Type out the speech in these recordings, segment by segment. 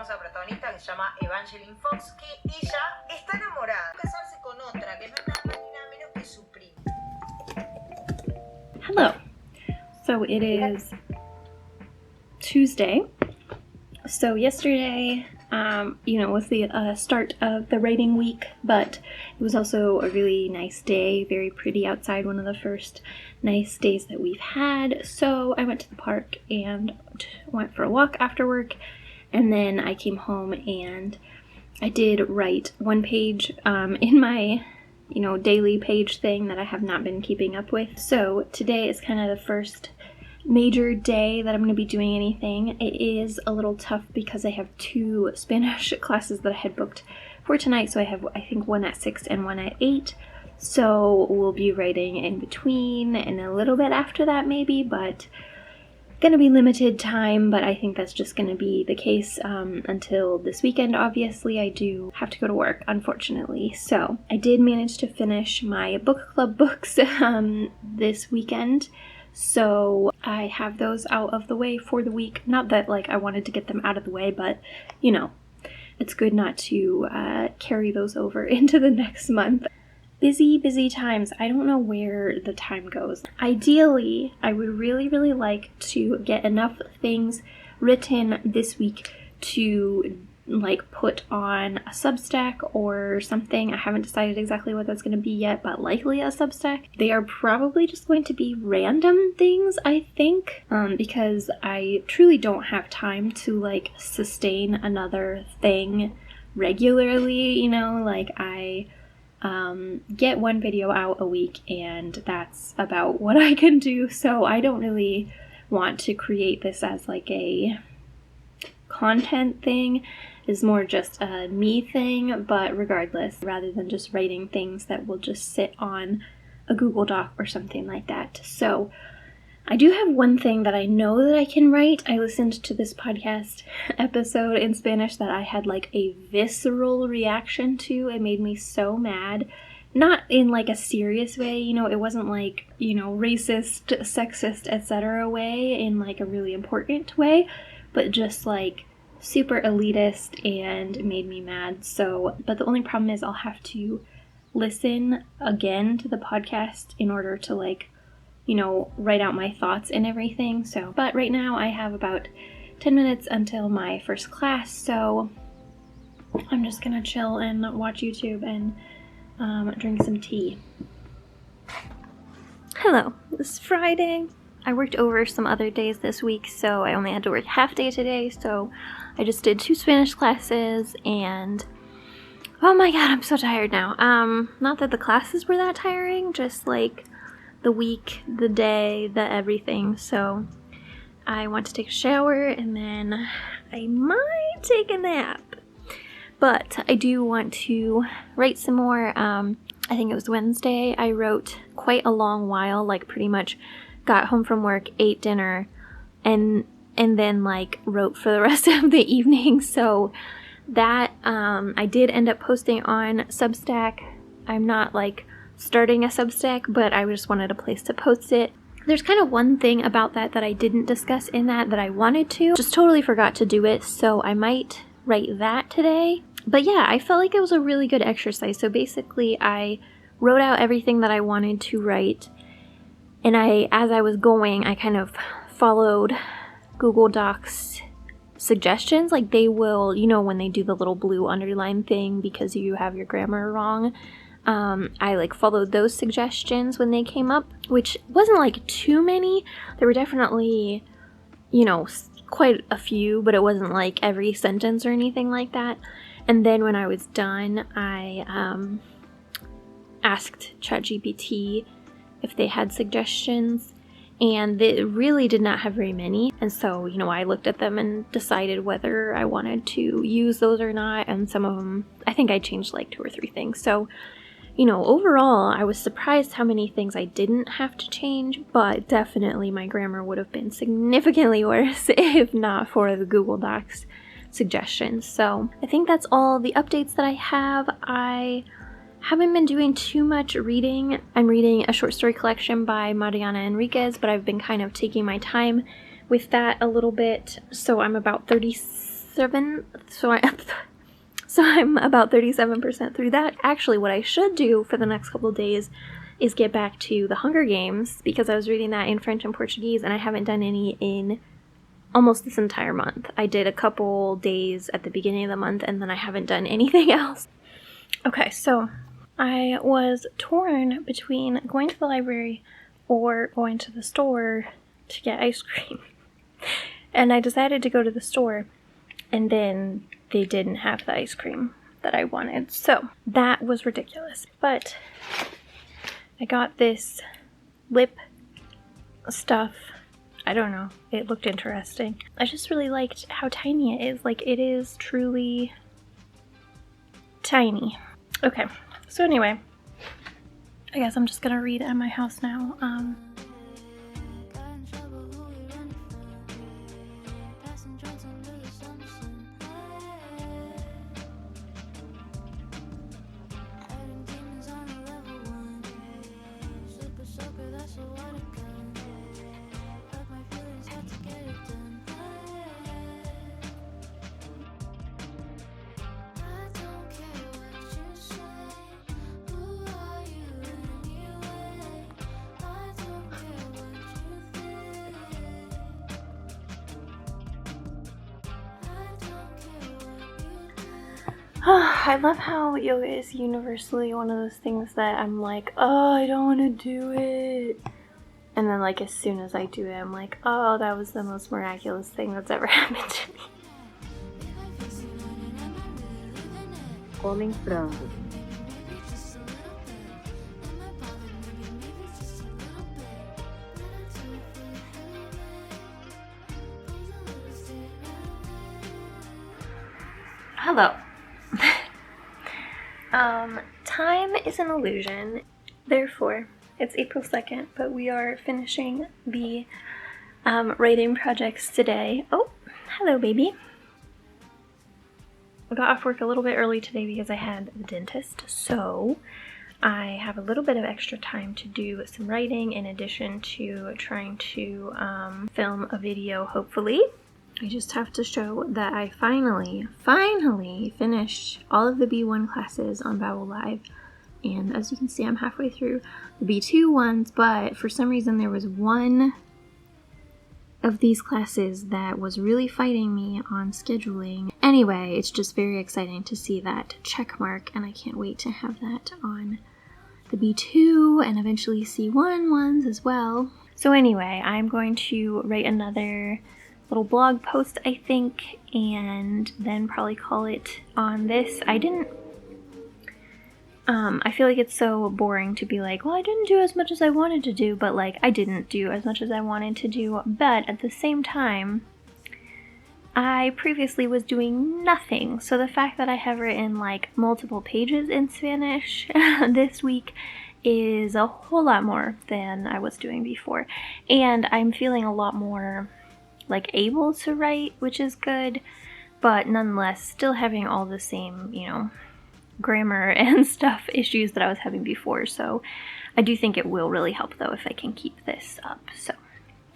hermosa protagonista que se llama Evangeline Fox, que ella está enamorada, casarse con otra, que no es nada más ni nada menos que su prima. Hello. So it is Tuesday. So yesterday, was the start of the writing week, but it was also a really nice day, very pretty outside, one of the first nice days that we've had. So I went to the park and went for a walk after work, and then I came home and I did write one page in my daily page thing that I have not been keeping up with. So today is kind of the first major day that I'm going to be doing anything. It is a little tough because I have 2 Spanish classes that I had booked for tonight. So I have, I think, one at 6 and one at 8. So we'll be writing in between and a little bit after that maybe, but going to be limited time. But I think that's just going to be the case until this weekend. Obviously, I do have to go to work, unfortunately. So I did manage to finish my book club books this weekend. So I have those out of the way for the week. Not that I wanted to get them out of the way, but it's good not to carry those over into the next month. Busy times. I don't know where the time goes. Ideally, I would really like to get enough things written this week to put on a Substack or something. I haven't decided exactly what that's going to be yet, but likely a Substack. They are probably just going to be random things, I think, because I truly don't have time to sustain another thing regularly. I get one video out a week and that's about what I can do. So I don't really want to create this as a content thing. Is more just a me thing, but regardless, rather than just writing things that will just sit on a Google Doc or something like that. So I do have one thing that I know that I can write. I listened to this podcast episode in Spanish that I had a visceral reaction to. It made me so mad. Not in a serious way, it wasn't racist, sexist, etc. way, in a really important way, but just super elitist and made me mad. So, but the only problem is I'll have to listen again to the podcast in order to write out my thoughts and everything. So, but right now I have about 10 minutes until my first class, so I'm just gonna chill and watch YouTube and drink some tea. Hello, this is Friday. I worked over some other days this week, so I only had to work half day today, so I just did 2 Spanish classes, and oh my god, I'm so tired now. Not that the classes were that tiring, just the week, the day, the everything. So I want to take a shower, and then I might take a nap. But I do want to write some more. I think it was Wednesday, I wrote quite a long while, pretty much got home from work, ate dinner, and then wrote for the rest of the evening. So that I did end up posting on Substack. I'm not starting a Substack, but I just wanted a place to post it. There's kind of one thing about that I didn't discuss in that I wanted to. Just totally forgot to do it, so I might write that today. But yeah, I felt like it was a really good exercise. So basically I wrote out everything that I wanted to write. And as I was going, I kind of followed Google Docs suggestions. They will, when they do the little blue underline thing because you have your grammar wrong. I followed those suggestions when they came up, which wasn't too many. There were definitely, quite a few, but it wasn't every sentence or anything like that. And then when I was done, I asked ChatGPT if they had suggestions, and they really did not have very many. And so, I looked at them and decided whether I wanted to use those or not, and some of them, I think I changed 2 or 3 things. So, overall, I was surprised how many things I didn't have to change, but definitely my grammar would have been significantly worse if not for the Google Docs suggestions. So, I think that's all the updates that I have. I haven't been doing too much reading. I'm reading a short story collection by Mariana Enriquez, but I've been kind of taking my time with that a little bit. So I'm about 36 I'm about 37% through that. Actually, what I should do for the next couple of days is get back to the Hunger Games, because I was reading that in French and Portuguese, and I haven't done any in almost this entire month. I did a couple days at the beginning of the month, and then I haven't done anything else. Okay, so I was torn between going to the library or going to the store to get ice cream. And I decided to go to the store, and then they didn't have the ice cream that I wanted. So that was ridiculous. But I got this lip stuff. I don't know. It looked interesting. I just really liked how tiny it is. Like, it is truly tiny. Okay. So anyway, I guess I'm just gonna read at my house now. I love how yoga is universally one of those things that I'm like, oh, I don't want to do it. And then, like, as soon as I do it, I'm like, oh, that was the most miraculous thing that's ever happened to me. Coming from Hello. Time is an illusion. Therefore, it's April 2nd, but we are finishing the writing projects today. Oh, hello, baby. I got off work a little bit early today because I had the dentist, so I have a little bit of extra time to do some writing in addition to trying to film a video, hopefully. I just have to show that I finally finished all of the B1 classes on Babbel Live. And as you can see, I'm halfway through the B2 ones, but for some reason there was one of these classes that was really fighting me on scheduling. Anyway, it's just very exciting to see that check mark, and I can't wait to have that on the B2 and eventually C1 ones as well. So anyway, I'm going to write another little blog post, I think, and then probably call it on this. I feel like it's so boring to be like, well, I didn't do as much as I wanted to do, but like, I didn't do as much as I wanted to do, but at the same time, I previously was doing nothing. So the fact that I have written like multiple pages in Spanish this week is a whole lot more than I was doing before. And I'm feeling a lot more like able to write, which is good, but nonetheless still having all the same, you know, grammar and stuff issues that I was having before. So I do think it will really help though if I can keep this up. So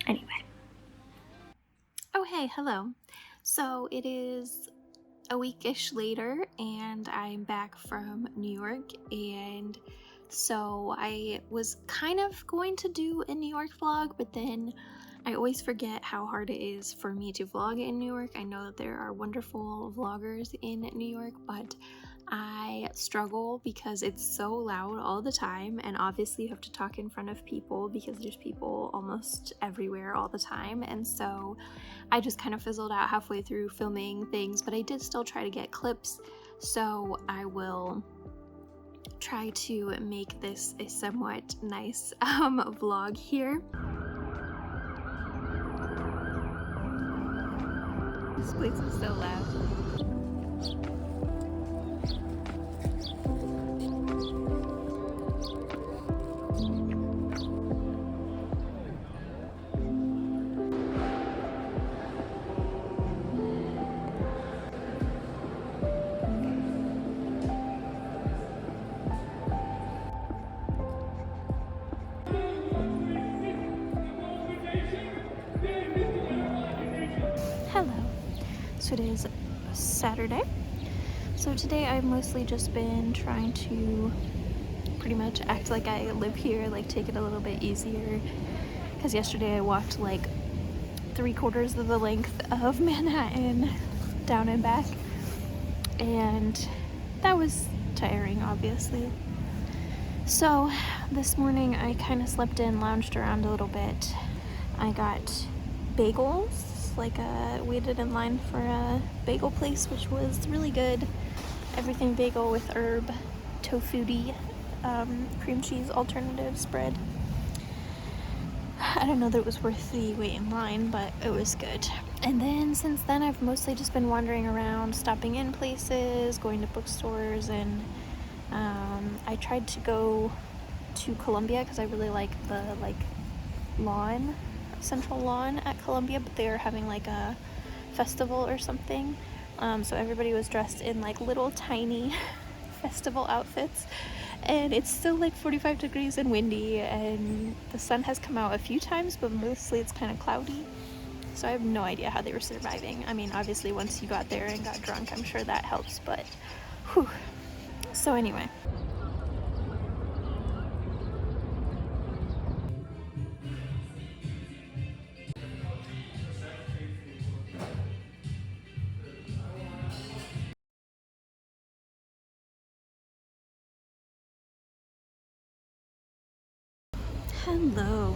anyway. Oh hey, hello. So it is a weekish later and I'm back from New York, and so I was kind of going to do a New York vlog, but then I always forget how hard it is for me to vlog in New York. I know that there are wonderful vloggers in New York, but I struggle because it's so loud all the time, and obviously you have to talk in front of people because there's people almost everywhere all the time, and so I just kind of fizzled out halfway through filming things, but I did still try to get clips, so I will try to make this a somewhat nice vlog here. This place is so loud. Hello. So it is Saturday. So today I've mostly just been trying to pretty much act like I live here, like take it a little bit easier, because yesterday I walked like 3/4 of the length of Manhattan down and back, and that was tiring, obviously. So this morning I kind of slept in, lounged around a little bit. I got bagels, waited in line for a bagel place, which was really good. Everything bagel with herb, tofu-y, cream cheese alternative spread. I don't know that it was worth the wait in line, but it was good. And then since then I've mostly just been wandering around, stopping in places, going to bookstores, and I tried to go to Columbia because I really like the central lawn at Columbia, but they are having like a festival or something. So everybody was dressed in like little tiny festival outfits, and it's still like 45 degrees and windy, and the sun has come out a few times, but mostly it's kind of cloudy. So I have no idea how they were surviving. I mean, obviously once you got there and got drunk, I'm sure that helps, but whew. So anyway. Hello.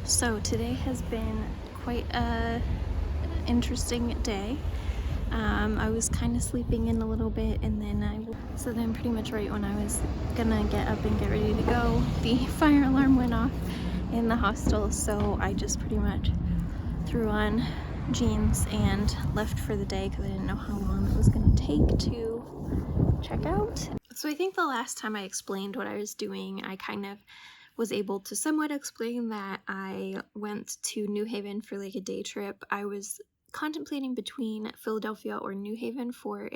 So today has been quite a interesting day. I was kind of sleeping in a little bit, and then pretty much right when I was gonna get up and get ready to go, the fire alarm went off in the hostel, so I just pretty much threw on jeans and left for the day because I didn't know how long it was gonna take to check out. So I think the last time I explained what I was doing, I kind of was able to somewhat explain that I went to New Haven for like a day trip. I was contemplating between Philadelphia or New Haven for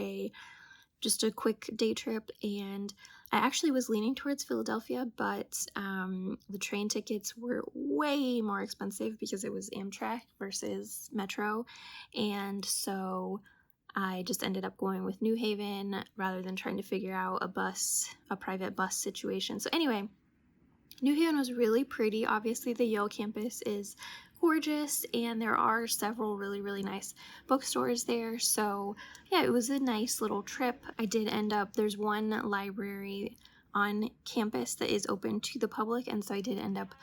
just a quick day trip, and I actually was leaning towards Philadelphia, but the train tickets were way more expensive because it was Amtrak versus Metro, and so I just ended up going with New Haven rather than trying to figure out a private bus situation. So anyway, New Haven was really pretty. Obviously, the Yale campus is gorgeous, and there are several really, really nice bookstores there. So yeah, it was a nice little trip. There's one library on campus that is open to the public, and so I did end up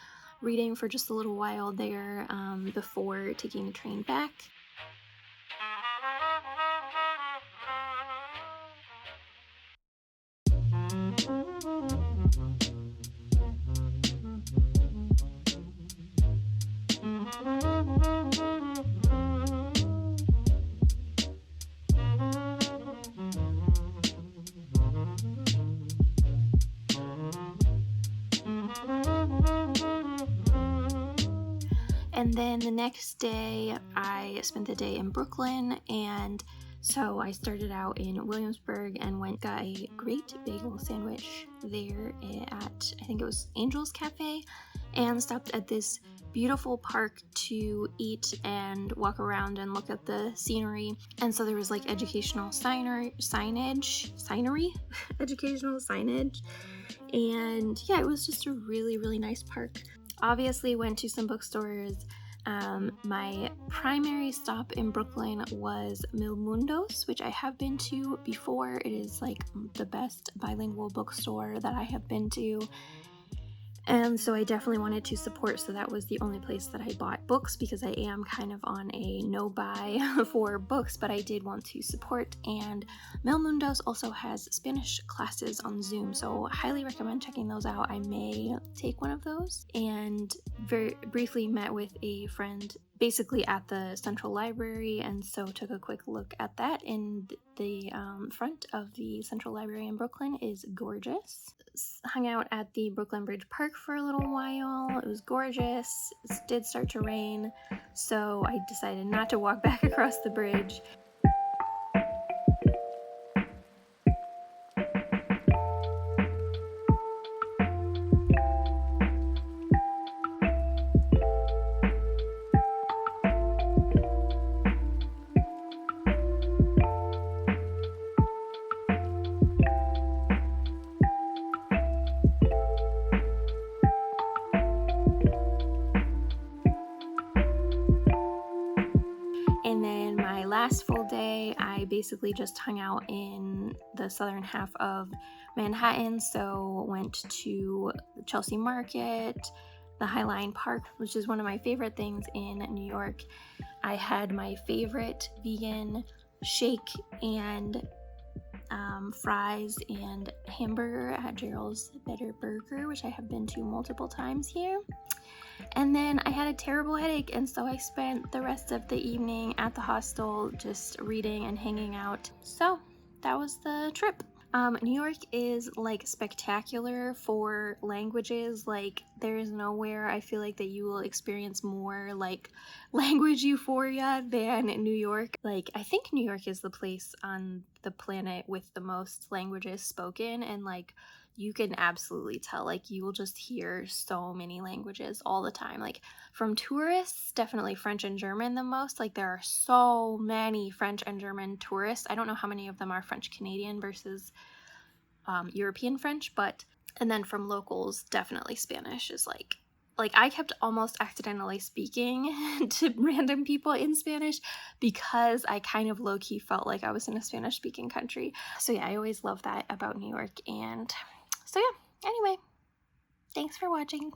reading for just a little while there before taking the train back. And then the next day, I spent the day in Brooklyn, and so I started out in Williamsburg and got a great bagel sandwich there at, I think it was Angel's Cafe, and stopped at this beautiful park to eat and walk around and look at the scenery. And so there was like educational educational signage, and yeah, it was just a really, really nice park. Obviously went to some bookstores. My primary stop in Brooklyn was Mil Mundos, which I have been to before. It is like the best bilingual bookstore that I have been to. And so I definitely wanted to support, so that was the only place that I bought books, because I am kind of on a no-buy for books, but I did want to support. And Mil Mundos also has Spanish classes on Zoom, so I highly recommend checking those out. I may take one of those. And very briefly met with a friend basically at the Central Library, and so took a quick look at that. And the front of the Central Library in Brooklyn is gorgeous. Hung out at the Brooklyn Bridge Park for a little while. It was gorgeous. It did start to rain, so I decided not to walk back across the bridge. I basically just hung out in the southern half of Manhattan. So went to the Chelsea Market, the High Line Park, which is one of my favorite things in New York. I had my favorite vegan shake and fries and hamburger at Gerald's Better Burger, which I have been to multiple times here. And then I had a terrible headache, and so I spent the rest of the evening at the hostel just reading and hanging out. So that was the trip. New York is like spectacular for languages. Like there is nowhere I feel like that you will experience more like language euphoria than New York. Like I think New York is the place on the planet with the most languages spoken, and like you can absolutely tell, like you will just hear so many languages all the time. Like from tourists, definitely French and German the most. Like there are so many French and German tourists. I don't know how many of them are French Canadian versus European French, but and then from locals, definitely Spanish is like I kept almost accidentally speaking to random people in Spanish because I kind of low-key felt like I was in a Spanish-speaking country. So yeah, I always love that about New York. And so yeah, anyway, thanks for watching.